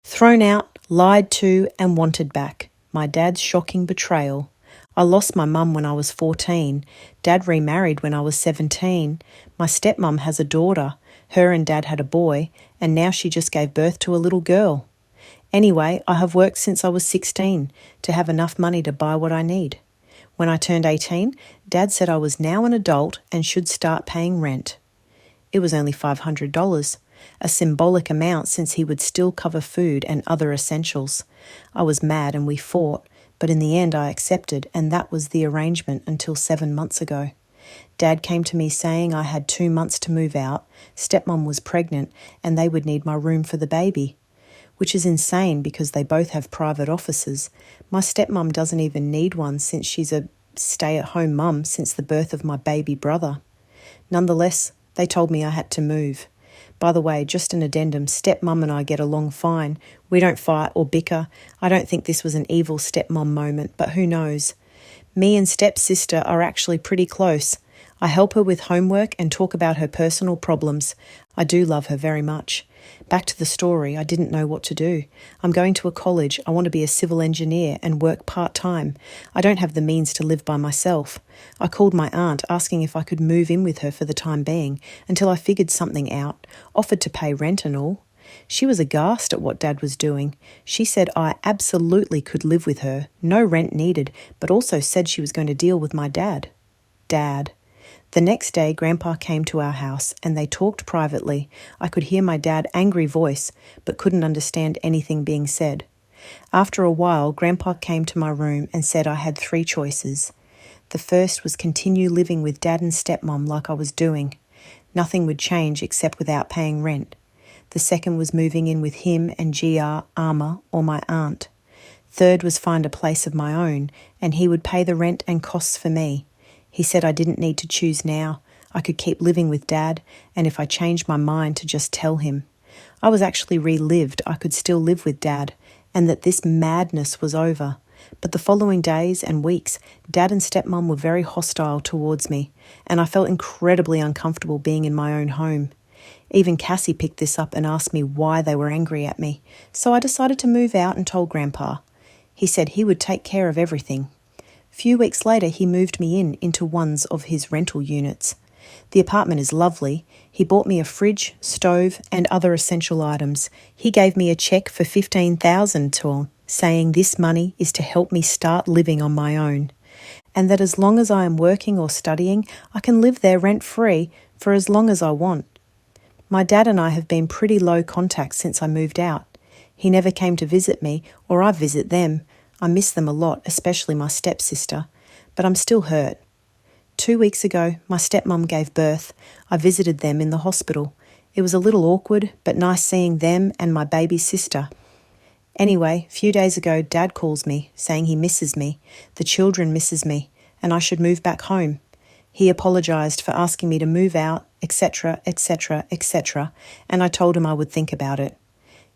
Thrown out, lied to, and wanted back. My dad's shocking betrayal. I lost my mum when I was 14. Dad remarried when I was 17. My stepmum has a daughter. Her and Dad had a boy, and now she just gave birth to a little girl. Anyway, I have worked since I was 16 to have enough money to buy what I need. When I turned 18, Dad said I was now an adult and should start paying rent. It was only $500, a symbolic amount since he would still cover food and other essentials. I was mad and we fought, but in the end I accepted, and that was the arrangement until 7 months ago. Dad came to me saying I had 2 months to move out, stepmom was pregnant, and they would need my room for the baby. Which is insane because they both have private offices. My stepmom doesn't even need one since she's a stay-at-home mum since the birth of my baby brother. Nonetheless, they told me I had to move. By the way, just an addendum, stepmom and I get along fine. We don't fight or bicker. I don't think this was an evil stepmom moment, but who knows? Me and stepsister are actually pretty close. I help her with homework and talk about her personal problems. I do love her very much. Back to the story, I didn't know what to do. I'm going to a college, I want to be a civil engineer and work part-time. I don't have the means to live by myself. I called my aunt asking if I could move in with her for the time being until I figured something out, offered to pay rent and all. She was aghast at what Dad was doing. She said I absolutely could live with her, no rent needed, but also said she was going to deal with my dad. The next day, Grandpa came to our house and they talked privately. I could hear my dad's angry voice, but couldn't understand anything being said. After a while, Grandpa came to my room and said I had 3 choices. The first was continue living with Dad and stepmom like I was doing. Nothing would change except without paying rent. The second was moving in with him and GR, Armour, or my aunt. Third was find a place of my own, and he would pay the rent and costs for me. He said I didn't need to choose now. I could keep living with Dad, and if I changed my mind to just tell him. I was actually relived I could still live with Dad, and that this madness was over. But the following days and weeks, Dad and stepmom were very hostile towards me, and I felt incredibly uncomfortable being in my own home. Even Cassie picked this up and asked me why they were angry at me, so I decided to move out and told Grandpa. He said he would take care of everything. Few weeks later, he moved me into one of his rental units. The apartment is lovely. He bought me a fridge, stove, and other essential items. He gave me a check for $15,000 to him, saying this money is to help me start living on my own, and that as long as I am working or studying, I can live there rent-free for as long as I want. My dad and I have been pretty low contact since I moved out. He never came to visit me, or I visit them. I miss them a lot, especially my stepsister, but I'm still hurt. 2 weeks ago, my stepmom gave birth. I visited them in the hospital. It was a little awkward, but nice seeing them and my baby sister. Anyway, a few days ago, Dad calls me, saying he misses me, the children misses me, and I should move back home. He apologised for asking me to move out, etc., etc., etc., and I told him I would think about it.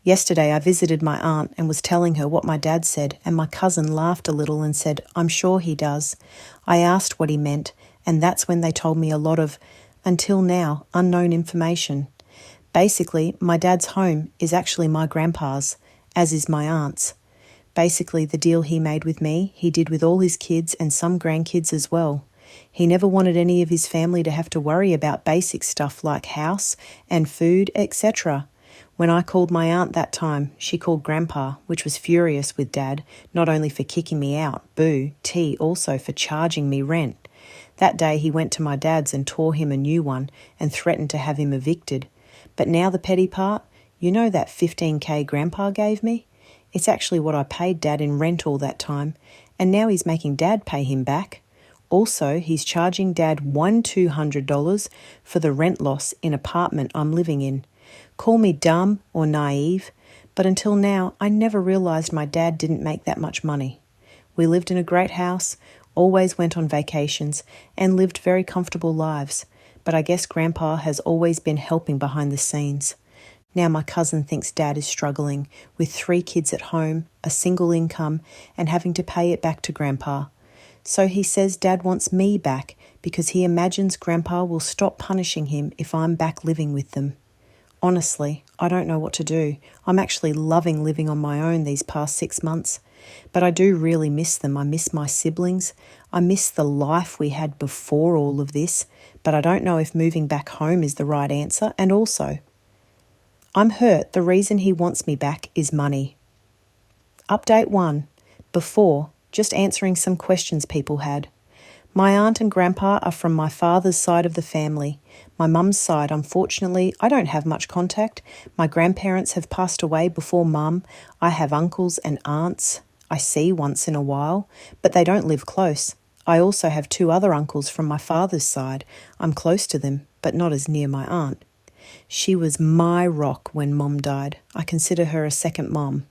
Yesterday I visited my aunt and was telling her what my dad said, and my cousin laughed a little and said, I'm sure he does. I asked what he meant, and that's when they told me a lot of, until now, unknown information. Basically, my dad's home is actually my grandpa's, as is my aunt's. Basically, the deal he made with me, he did with all his kids and some grandkids as well. He never wanted any of his family to have to worry about basic stuff like house and food, etc. When I called my aunt that time, she called Grandpa, which was furious with Dad, not only for kicking me out, boo, T also for charging me rent. That day he went to my dad's and tore him a new one and threatened to have him evicted. But now the petty part, you know that $15,000 Grandpa gave me? It's actually what I paid Dad in rent all that time, and now he's making Dad pay him back. Also, he's charging Dad $200 for the rent loss in apartment I'm living in. Call me dumb or naive, but until now I never realised my dad didn't make that much money. We lived in a great house, always went on vacations, and lived very comfortable lives, but I guess Grandpa has always been helping behind the scenes. Now my cousin thinks Dad is struggling, with 3 kids at home, a single income, and having to pay it back to Grandpa. So he says Dad wants me back because he imagines Grandpa will stop punishing him if I'm back living with them. Honestly, I don't know what to do. I'm actually loving living on my own these past 6 months. But I do really miss them. I miss my siblings. I miss the life we had before all of this. But I don't know if moving back home is the right answer. And also, I'm hurt. The reason he wants me back is money. Update 1. Before, just answering some questions people had. My aunt and grandpa are from my father's side of the family. My mum's side, unfortunately, I don't have much contact. My grandparents have passed away before mum. I have uncles and aunts I see once in a while, but they don't live close. I also have 2 other uncles from my father's side. I'm close to them, but not as near my aunt. She was my rock when mum died. I consider her a second mum.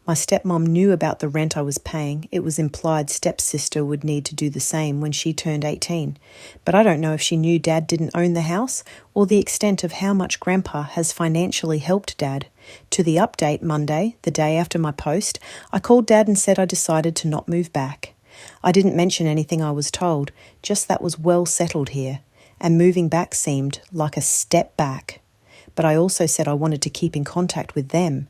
My stepmom knew about the rent I was paying. It was implied stepsister would need to do the same when she turned 18. But I don't know if she knew Dad didn't own the house or the extent of how much Grandpa has financially helped Dad. To the update Monday, the day after my post, I called Dad and said I decided to not move back. I didn't mention anything I was told, just that was well settled here, and moving back seemed like a step back. But I also said I wanted to keep in contact with them.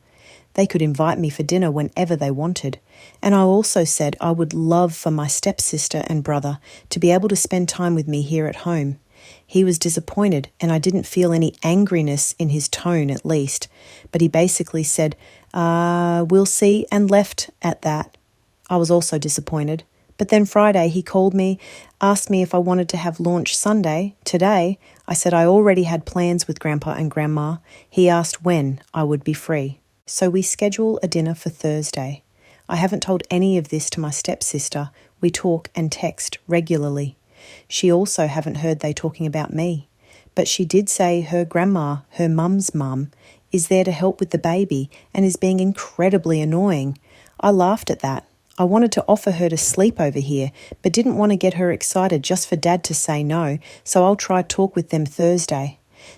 They could invite me for dinner whenever they wanted. And I also said I would love for my stepsister and brother to be able to spend time with me here at home. He was disappointed, and I didn't feel any angriness in his tone at least. But he basically said, we'll see, and left at that. I was also disappointed. But then Friday he called me, asked me if I wanted to have launch Sunday. Today, I said I already had plans with Grandpa and Grandma. He asked when I would be free. So we schedule a dinner for Thursday. I haven't told any of this to my stepsister. We talk and text regularly. She also haven't heard they talking about me. But she did say her grandma, her mum's mum, is there to help with the baby and is being incredibly annoying. I laughed at that. I wanted to offer her to sleep over here, but didn't want to get her excited just for Dad to say no, so I'll try talk with them Thursday.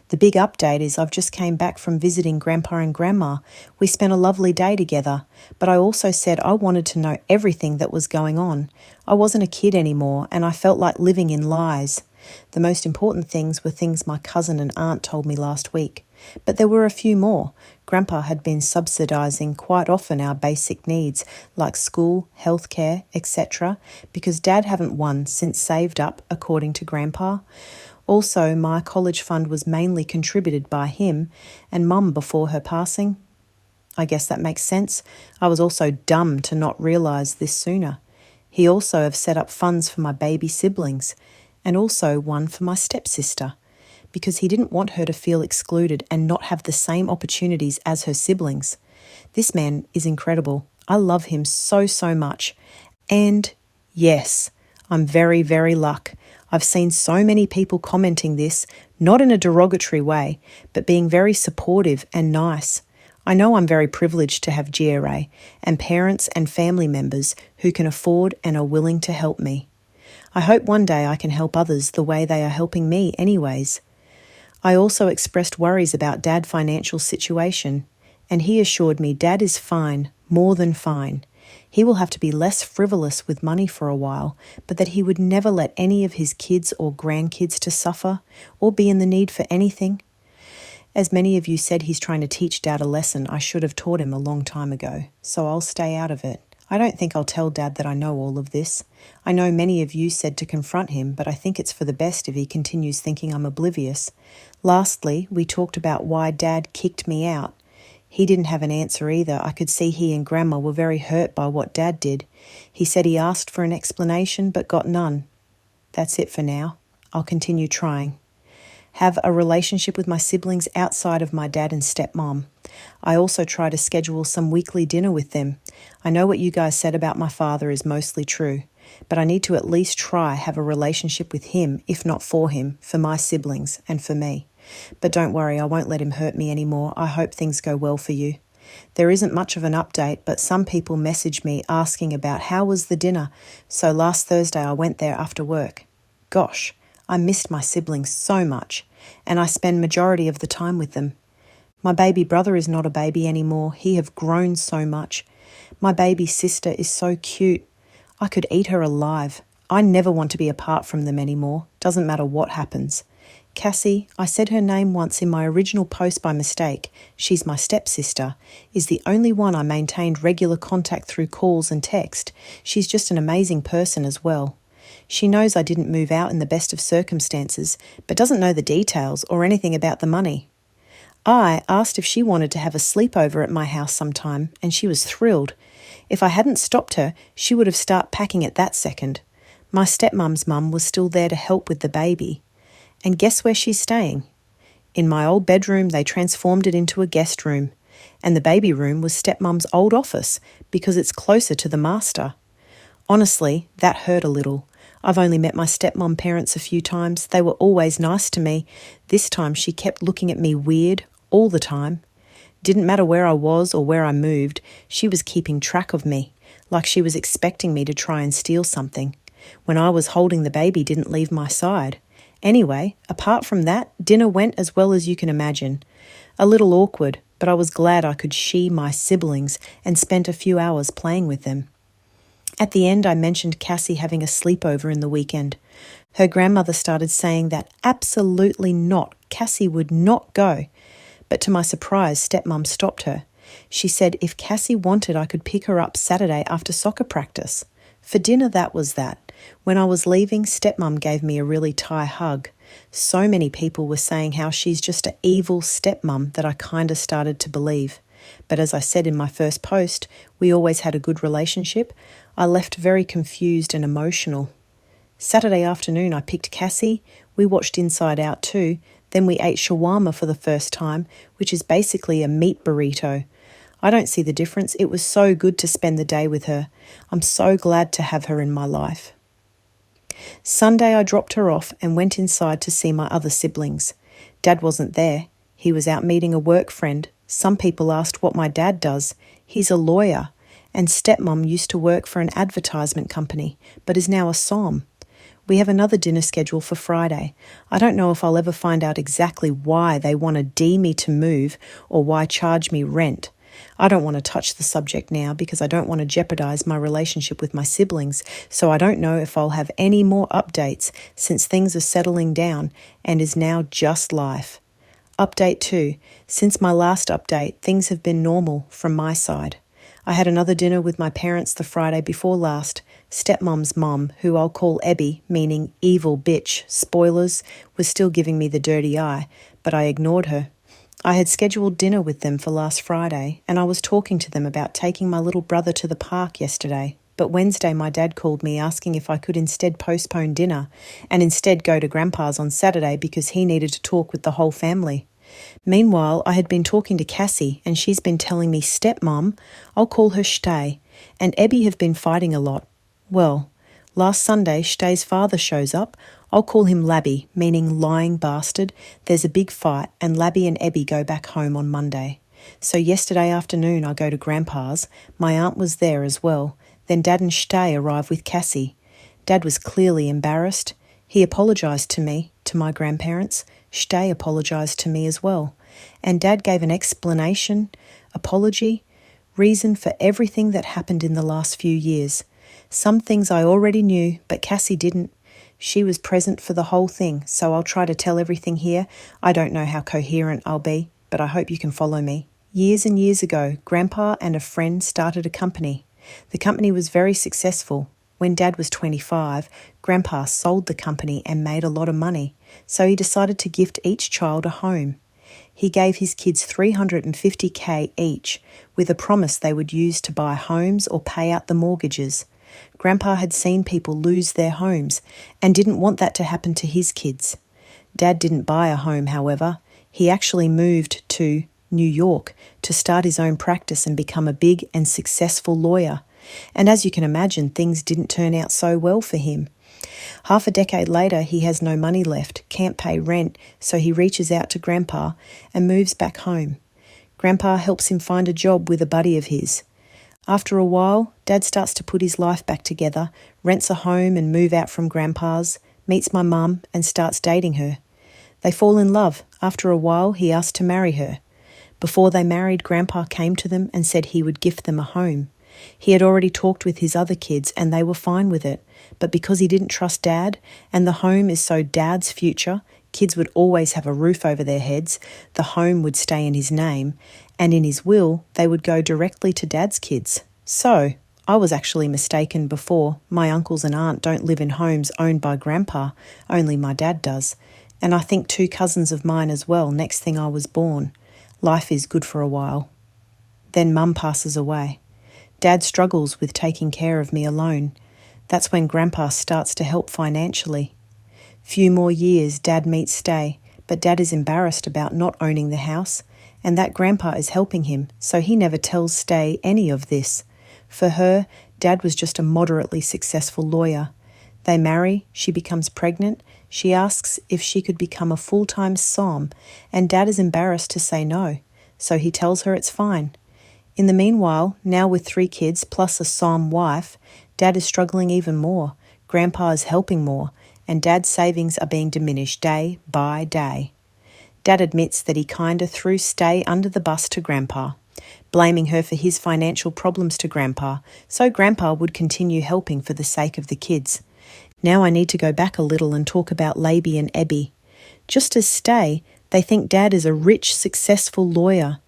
The big update is I've just came back from visiting Grandpa and Grandma. We spent a lovely day together, but I also said I wanted to know everything that was going on. I wasn't a kid anymore, and I felt like living in lies. The most important things were things my cousin and aunt told me last week. But there were a few more. Grandpa had been subsidising quite often our basic needs, like school, healthcare, etc., because Dad haven't won since saved up, according to Grandpa. Also, my college fund was mainly contributed by him and Mum before her passing. I guess that makes sense. I was also dumb to not realise this sooner. He also have set up funds for my baby siblings and also one for my stepsister because he didn't want her to feel excluded and not have the same opportunities as her siblings. This man is incredible. I love him so, so much. And yes, I'm very, very lucky. I've seen so many people commenting this, not in a derogatory way, but being very supportive and nice. I know I'm very privileged to have GRA and parents and family members who can afford and are willing to help me. I hope one day I can help others the way they are helping me anyways. I also expressed worries about Dad's financial situation, and he assured me Dad is fine, more than fine. He will have to be less frivolous with money for a while, but that he would never let any of his kids or grandkids to suffer or be in the need for anything. As many of you said he's trying to teach Dad a lesson I should have taught him a long time ago, so I'll stay out of it. I don't think I'll tell Dad that I know all of this. I know many of you said to confront him, but I think it's for the best if he continues thinking I'm oblivious. Lastly, we talked about why Dad kicked me out. He didn't have an answer either. I could see he and Grandma were very hurt by what Dad did. He said he asked for an explanation but got none. That's it for now. I'll continue trying. Have a relationship with my siblings outside of my dad and stepmom. I also try to schedule some weekly dinner with them. I know what you guys said about my father is mostly true, but I need to at least try have a relationship with him, if not for him, for my siblings and for me. But don't worry, I won't let him hurt me anymore. I hope things go well for you. There isn't much of an update, but some people messaged me asking about how was the dinner, so last Thursday I went there after work. Gosh, I missed my siblings so much, and I spend majority of the time with them. My baby brother is not a baby anymore. He have grown so much. My baby sister is so cute. I could eat her alive. I never want to be apart from them anymore. Doesn't matter what happens. Cassie, I said her name once in my original post by mistake. She's my stepsister, is the only one I maintained regular contact through calls and text. She's just an amazing person as well. She knows I didn't move out in the best of circumstances, but doesn't know the details or anything about the money. I asked if she wanted to have a sleepover at my house sometime, and she was thrilled. If I hadn't stopped her, she would have started packing at that second. My stepmum's mum was still there to help with the baby. And guess where she's staying? In my old bedroom, they transformed it into a guest room, and the baby room was stepmum's old office because it's closer to the master. Honestly, that hurt a little. I've only met my stepmom parents a few times. They were always nice to me. This time she kept looking at me weird all the time. Didn't matter where I was or where I moved, she was keeping track of me, like she was expecting me to try and steal something. When I was holding the baby, didn't leave my side. Anyway, apart from that, dinner went as well as you can imagine. A little awkward, but I was glad I could see my siblings and spent a few hours playing with them. At the end, I mentioned Cassie having a sleepover in the weekend. Her grandmother started saying that absolutely not, Cassie would not go. But to my surprise, stepmum stopped her. She said if Cassie wanted, I could pick her up Saturday after soccer practice. For dinner, that was that. When I was leaving, stepmum gave me a really tight hug. So many people were saying how she's just an evil stepmum that I kind of started to believe. But as I said in my first post, we always had a good relationship. I left very confused and emotional. Saturday afternoon, I picked Cassie. We watched Inside Out 2. Then we ate shawarma for the first time, which is basically a meat burrito. I don't see the difference. It was so good to spend the day with her. I'm so glad to have her in my life. Sunday, I dropped her off and went inside to see my other siblings. Dad wasn't there. He was out meeting a work friend. Some people asked what my dad does. He's a lawyer. And stepmom used to work for an advertisement company, but is now a som. We have another dinner scheduled for Friday. I don't know if I'll ever find out exactly why they want to D me to move or why charge me rent. I don't want to touch the subject now because I don't want to jeopardize my relationship with my siblings, so I don't know if I'll have any more updates since things are settling down and is now just life. Update 2. Since my last update, things have been normal from my side. I had another dinner with my parents the Friday before last. Stepmom's mom, who I'll call Ebby, meaning evil bitch, spoilers, was still giving me the dirty eye, but I ignored her. I had scheduled dinner with them for last Friday, and I was talking to them about taking my little brother to the park yesterday. But Wednesday my dad called me asking if I could instead postpone dinner and instead go to Grandpa's on Saturday because he needed to talk with the whole family. Meanwhile, I had been talking to Cassie and she's been telling me stepmom, I'll call her Shtay, and Ebby have been fighting a lot. Well, last Sunday Shtay's father shows up. I'll call him Labby, meaning lying bastard. There's a big fight and Labby and Ebby go back home on Monday. So yesterday afternoon I go to Grandpa's. My aunt was there as well. Then Dad and Shtay arrive with Cassie. Dad was clearly embarrassed. He apologised to me, to my grandparents. Shtay apologised to me as well. And Dad gave an explanation, apology, reason for everything that happened in the last few years. Some things I already knew, but Cassie didn't. She was present for the whole thing, so I'll try to tell everything here. I don't know how coherent I'll be, but I hope you can follow me. Years and years ago, Grandpa and a friend started a company. The company was very successful. When Dad was 25, Grandpa sold the company and made a lot of money, so he decided to gift each child a home. He gave his kids $350,000 each, with a promise they would use to buy homes or pay out the mortgages. Grandpa had seen people lose their homes and didn't want that to happen to his kids. Dad didn't buy a home, however. He actually moved to New York to start his own practice and become a big and successful lawyer. And as you can imagine, things didn't turn out so well for him. Half a decade later, he has no money left, can't pay rent, so he reaches out to Grandpa and moves back home. Grandpa helps him find a job with a buddy of his. After a while, Dad starts to put his life back together, rents a home and move out from Grandpa's, meets my mum and starts dating her. They fall in love. After a while, he asked to marry her. Before they married, Grandpa came to them and said he would gift them a home. He had already talked with his other kids and they were fine with it, but because he didn't trust Dad and the home is so Dad's future, Kids would always have a roof over their heads, the home would stay in his name, and in his will, they would go directly to Dad's kids. So, I was actually mistaken before. My uncles and aunt don't live in homes owned by Grandpa, only my dad does. And I think 2 cousins of mine as well, next thing I was born. Life is good for a while. Then Mum passes away. Dad struggles with taking care of me alone. That's when Grandpa starts to help financially. Few more years, Dad meets Stay, but Dad is embarrassed about not owning the house, and that Grandpa is helping him, so he never tells Stay any of this. For her, Dad was just a moderately successful lawyer. They marry, she becomes pregnant, she asks if she could become a full-time som, and Dad is embarrassed to say no, so he tells her it's fine. In the meanwhile, now with 3 kids plus a som wife, Dad is struggling even more, Grandpa is helping more, and Dad's savings are being diminished day by day. Dad admits that he kinda threw Stay under the bus to Grandpa, blaming her for his financial problems to Grandpa, so Grandpa would continue helping for the sake of the kids. Now I need to go back a little and talk about Labie and Ebby. Just as Stay, they think Dad is a rich, successful lawyer,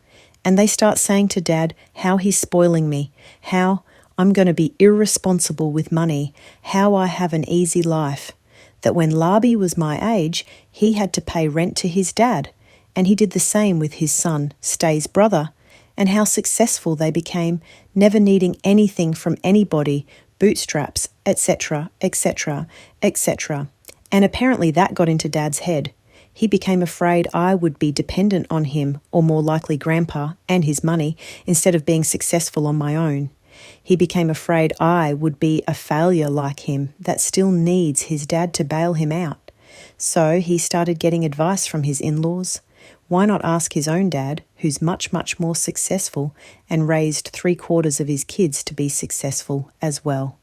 and they start saying to Dad how he's spoiling me, how I'm going to be irresponsible with money, how I have an easy life, that when Labie was my age, he had to pay rent to his dad, and he did the same with his son, Stay's brother, and how successful they became, never needing anything from anybody, bootstraps, etc., etc., etc. And apparently that got into Dad's head. He became afraid I would be dependent on him, or more likely Grandpa, and his money, instead of being successful on my own. He became afraid I would be a failure like him that still needs his dad to bail him out. So he started getting advice from his in-laws. Why not ask his own dad, who's much, much more successful and raised 3/4 of his kids to be successful as well?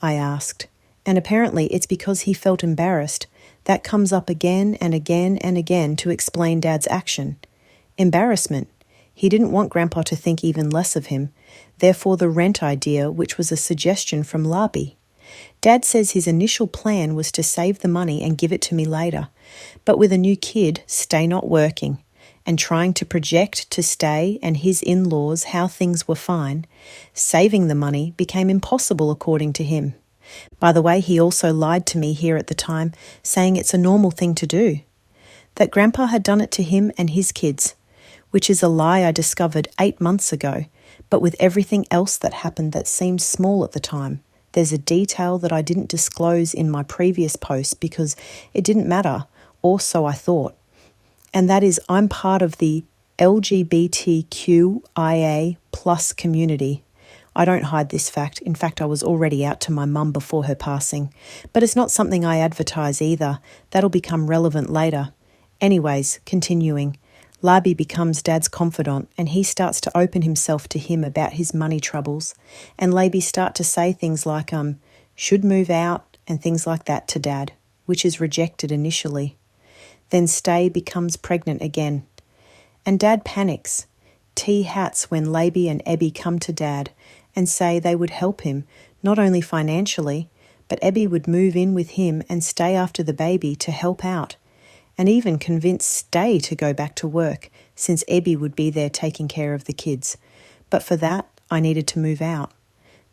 I asked, and apparently it's because he felt embarrassed. That comes up again and again and again to explain Dad's action. Embarrassment. He didn't want Grandpa to think even less of him, therefore the rent idea, which was a suggestion from Labie. Dad says his initial plan was to save the money and give it to me later, but with a new kid, Stay not working, and trying to project to Stay and his in-laws how things were fine, saving the money became impossible according to him. By the way, he also lied to me here at the time, saying it's a normal thing to do, that Grandpa had done it to him and his kids, which is a lie I discovered 8 months ago, but with everything else that happened that seemed small at the time. There's a detail that I didn't disclose in my previous post because it didn't matter, or so I thought. And that is I'm part of the LGBTQIA plus community. I don't hide this fact. In fact, I was already out to my mum before her passing. But it's not something I advertise either. That'll become relevant later. Anyways, continuing. Labie becomes Dad's confidant and he starts to open himself to him about his money troubles, and Labie start to say things like, should move out and things like that to Dad, which is rejected initially. Then Stay becomes pregnant again. And Dad panics. T hats when Labie and Ebby come to Dad and say they would help him, not only financially, but Ebby would move in with him and stay after the baby to help out, and even convince Stay to go back to work, since Ebby would be there taking care of the kids. But for that, I needed to move out.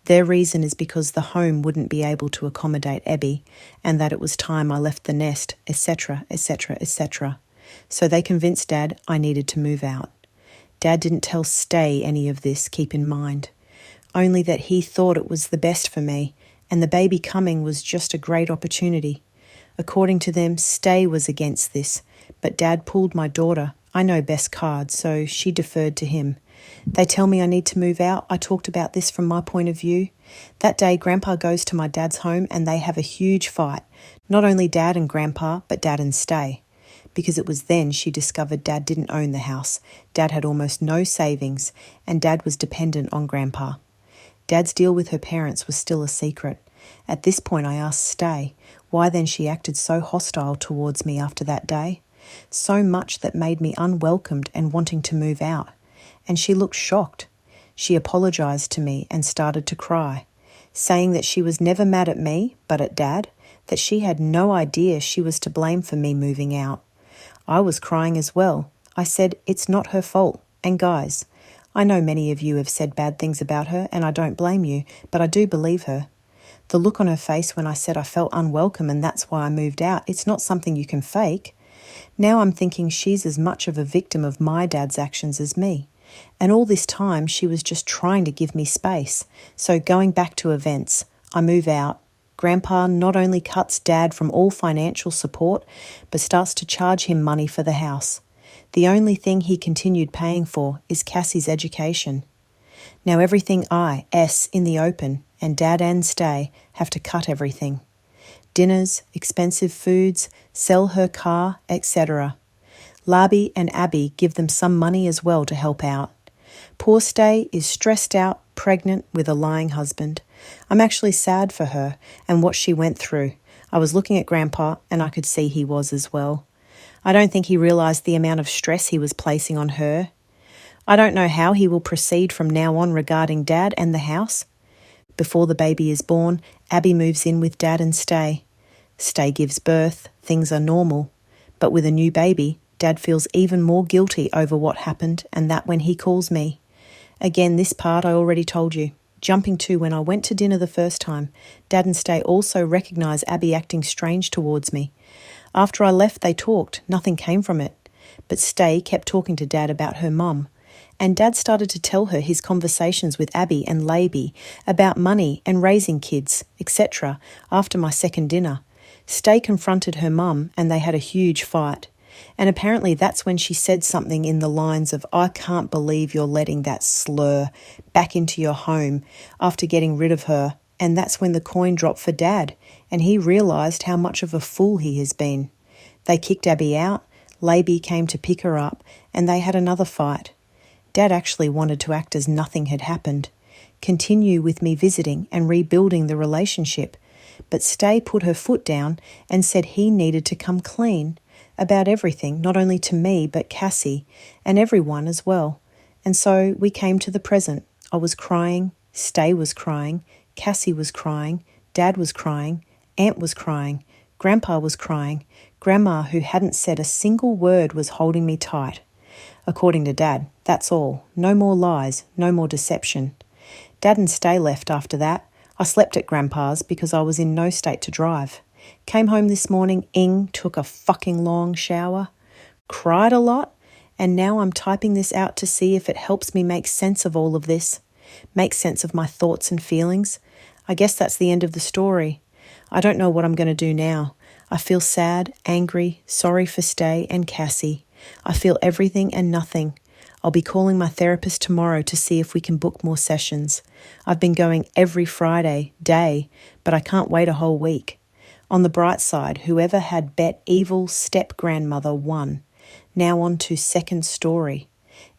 Their reason is because the home wouldn't be able to accommodate Ebby, and that it was time I left the nest, etc., etc., etc. So they convinced Dad I needed to move out. Dad didn't tell Stay any of this, keep in mind, only that he thought it was the best for me, and the baby coming was just a great opportunity. According to them, Stay was against this, but Dad pulled my daughter. I know best card, so she deferred to him. They tell me I need to move out. I talked about this from my point of view. That day, Grandpa goes to my dad's home and they have a huge fight. Not only Dad and Grandpa, but Dad and Stay. Because it was then she discovered Dad didn't own the house. Dad had almost no savings, and Dad was dependent on Grandpa. Dad's deal with her parents was still a secret. At this point, I asked Stay why then she acted so hostile towards me after that day, so much that made me unwelcomed and wanting to move out. And she looked shocked. She apologized to me and started to cry, saying that she was never mad at me, but at Dad, that she had no idea she was to blame for me moving out. I was crying as well. I said, it's not her fault. And guys, I know many of you have said bad things about her, and I don't blame you, but I do believe her. The look on her face when I said I felt unwelcome and that's why I moved out, it's not something you can fake. Now I'm thinking she's as much of a victim of my dad's actions as me. And all this time she was just trying to give me space. So going back to events, I move out. Grandpa not only cuts Dad from all financial support, but starts to charge him money for the house. The only thing he continued paying for is Cassie's education. Now everything in the open, and Dad and Stay have to cut everything. Dinners, expensive foods, sell her car, etc. Larby and Abby give them some money as well to help out. Poor Stay is stressed out, pregnant with a lying husband. I'm actually sad for her and what she went through. I was looking at Grandpa and I could see he was as well. I don't think he realised the amount of stress he was placing on her. I don't know how he will proceed from now on regarding Dad and the house. Before the baby is born, Abby moves in with Dad and Stay. Stay gives birth, things are normal. But with a new baby, Dad feels even more guilty over what happened, and that when he calls me. Again, this part I already told you. Jumping to when I went to dinner the first time, Dad and Stay also recognise Abby acting strange towards me. After I left, they talked. Nothing came from it. But Stay kept talking to Dad about her mum. And Dad started to tell her his conversations with Abby and Laby about money and raising kids, etc. after my second dinner. Stay confronted her mum and they had a huge fight. And apparently that's when she said something in the lines of, I can't believe you're letting that slur back into your home after getting rid of her. And that's when the coin dropped for Dad, and he realised how much of a fool he has been. They kicked Abby out, Laby came to pick her up, and they had another fight. Dad actually wanted to act as nothing had happened, continue with me visiting and rebuilding the relationship, but Stay put her foot down and said he needed to come clean about everything, not only to me but Cassie and everyone as well. And so we came to the present. I was crying, Stay was crying, Cassie was crying, Dad was crying, Aunt was crying, Grandpa was crying, Grandma, who hadn't said a single word, was holding me tight. According to Dad, that's all. No more lies, no more deception. Dad and Stay left after that. I slept at Grandpa's because I was in no state to drive. Came home this morning, took a fucking long shower, cried a lot, and now I'm typing this out to see if it helps me make sense of all of this, make sense of my thoughts and feelings. I guess that's the end of the story. I don't know what I'm going to do now. I feel sad, angry, sorry for Stay and Cassie. I feel everything and nothing. I'll be calling my therapist tomorrow to see if we can book more sessions. I've been going every Friday, day, but I can't wait a whole week. On the bright side, whoever had bet evil step-grandmother won. Now on to second story.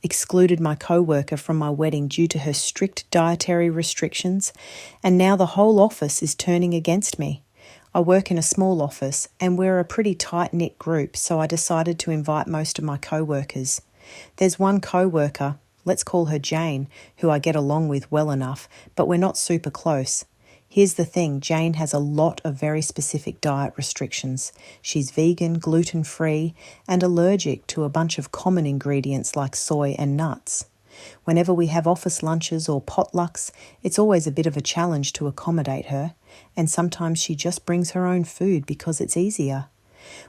Excluded my co-worker from my wedding due to her strict dietary restrictions, and now the whole office is turning against me. I work in a small office and we're a pretty tight-knit group, so I decided to invite most of my co-workers. There's one co-worker, let's call her Jane, who I get along with well enough, but we're not super close. Here's the thing, Jane has a lot of very specific diet restrictions. She's vegan, gluten-free, and allergic to a bunch of common ingredients like soy and nuts. Whenever we have office lunches or potlucks, it's always a bit of a challenge to accommodate her, and sometimes she just brings her own food because it's easier.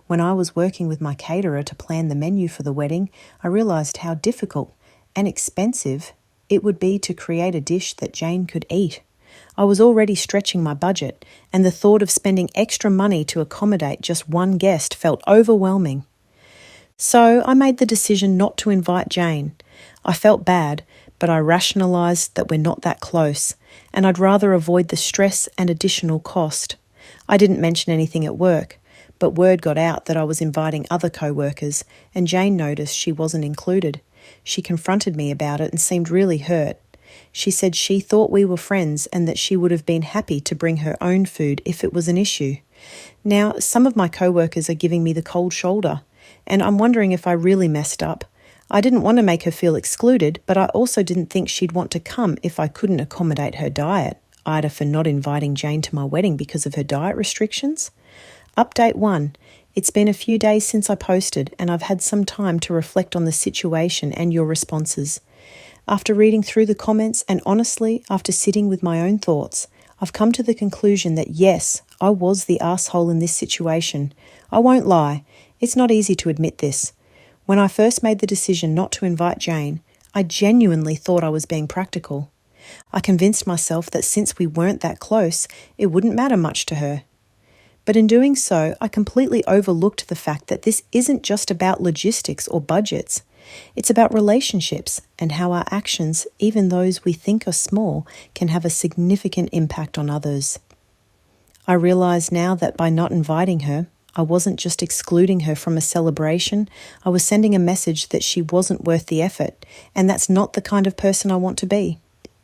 When I was working with my caterer to plan the menu for the wedding, I realised how difficult and expensive it would be to create a dish that Jane could eat. I was already stretching my budget, and the thought of spending extra money to accommodate just one guest felt overwhelming. So I made the decision not to invite Jane. I felt bad, but I rationalised that we're not that close, and I'd rather avoid the stress and additional cost. I didn't mention anything at work, but word got out that I was inviting other co-workers, and Jane noticed she wasn't included. She confronted me about it and seemed really hurt. She said she thought we were friends and that she would have been happy to bring her own food if it was an issue. Now, some of my co-workers are giving me the cold shoulder, and I'm wondering if I really messed up. I didn't want to make her feel excluded, but I also didn't think she'd want to come if I couldn't accommodate her diet. Ida for not inviting Jane to my wedding because of her diet restrictions. Update 1. It's been a few days since I posted, and I've had some time to reflect on the situation and your responses. After reading through the comments and honestly, after sitting with my own thoughts, I've come to the conclusion that yes, I was the asshole in this situation. I won't lie, it's not easy to admit this. When I first made the decision not to invite Jane, I genuinely thought I was being practical. I convinced myself that since we weren't that close, it wouldn't matter much to her. But in doing so, I completely overlooked the fact that this isn't just about logistics or budgets. It's about relationships and how our actions, even those we think are small, can have a significant impact on others. I realise now that by not inviting her, I wasn't just excluding her from a celebration, I was sending a message that she wasn't worth the effort, and that's not the kind of person I want to be.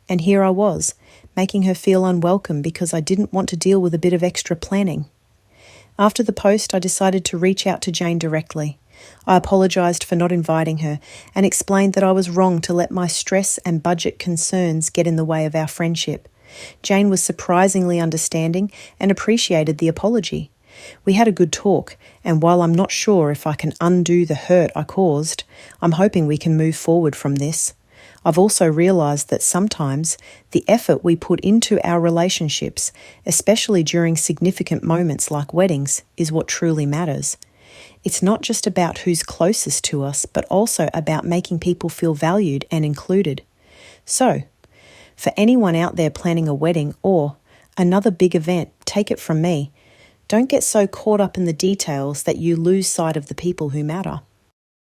And here I was, making her feel unwelcome because I didn't want to deal with a bit of extra planning. After the post, I decided to reach out to Jane directly. I apologised for not inviting her and explained that I was wrong to let my stress and budget concerns get in the way of our friendship. Jane was surprisingly understanding and appreciated the apology. We had a good talk, and while I'm not sure if I can undo the hurt I caused, I'm hoping we can move forward from this. I've also realised that sometimes the effort we put into our relationships, especially during significant moments like weddings, is what truly matters. It's not just about who's closest to us, but also about making people feel valued and included. So, for anyone out there planning a wedding or another big event, take it from me. Don't get so caught up in the details that you lose sight of the people who matter.